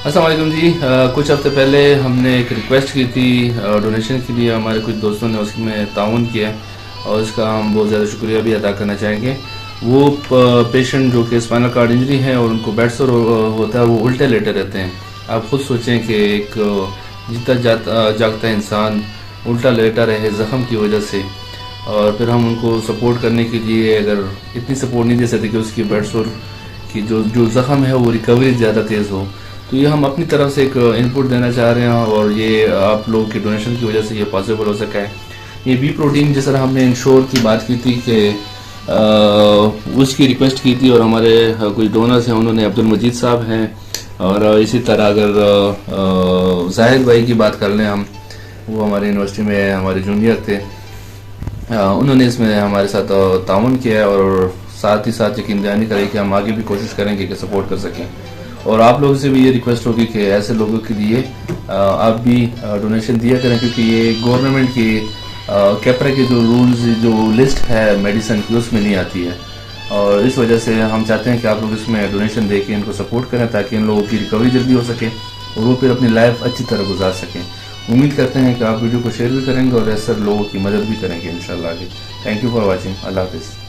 अस्सलाम वालेकुम जी। कुछ हफ्ते पहले हमने एक रिक्वेस्ट की थी डोनेशन के लिए। हमारे कुछ दोस्तों ने उसमें ताउन किया और उसका हम बहुत ज़्यादा शुक्रिया भी अदा करना चाहेंगे। वो पेशेंट जो कि स्पाइनल कार्ड इंजरी है और उनको बेड सोर होता है, वो उल्टे लेटे रहते हैं। आप खुद सोचें कि एक जीता जागता इंसान उल्टा लेटा रहे ज़ख़म की वजह से, और फिर हम उनको सपोर्ट करने के लिए अगर इतनी सपोर्ट नहीं दे सकते कि उसकी बेड सोर की जो जो ज़ख़म है वो रिकवरी ज़्यादा तेज़ हो, तो ये हम अपनी तरफ से एक इनपुट देना चाह रहे हैं और ये आप लोगों के डोनेशन की वजह से ये पॉसिबल हो सका है। ये बी प्रोटीन जिस तरह हमने इंश्योर की बात की थी कि उसकी रिक्वेस्ट की थी, और हमारे कुछ डोनर्स हैं, उन्होंने अब्दुल मजीद साहब हैं, और इसी तरह अगर जाहिद भाई की बात कर लें हम, वो हमारे यूनिवर्सिटी में हमारे जूनियर थे, उन्होंने इसमें हमारे साथ ताउन किया है, और साथ ही साथ यकीन दहानी करें कि हम आगे भी कोशिश करेंगे कि सपोर्ट कर सकें। और आप लोगों से भी ये रिक्वेस्ट होगी कि ऐसे लोगों के लिए आप भी डोनेशन दिया करें, क्योंकि ये गवर्नमेंट की कैपरा के जो रूल्स, जो लिस्ट है मेडिसिन की, उसमें नहीं आती है। और इस वजह से हम चाहते हैं कि आप लोग इसमें डोनेशन दे के इनको सपोर्ट करें, ताकि इन लोगों की रिकवरी जल्दी हो सके और वो फिर अपनी लाइफ अच्छी तरह गुजार सकें। उम्मीद करते हैं कि आप वीडियो को शेयर भी करेंगे और ऐसे लोगों की मदद भी करेंगे इंशाल्लाह आगे। Thank you for watching. अल्लाह हाफिज़।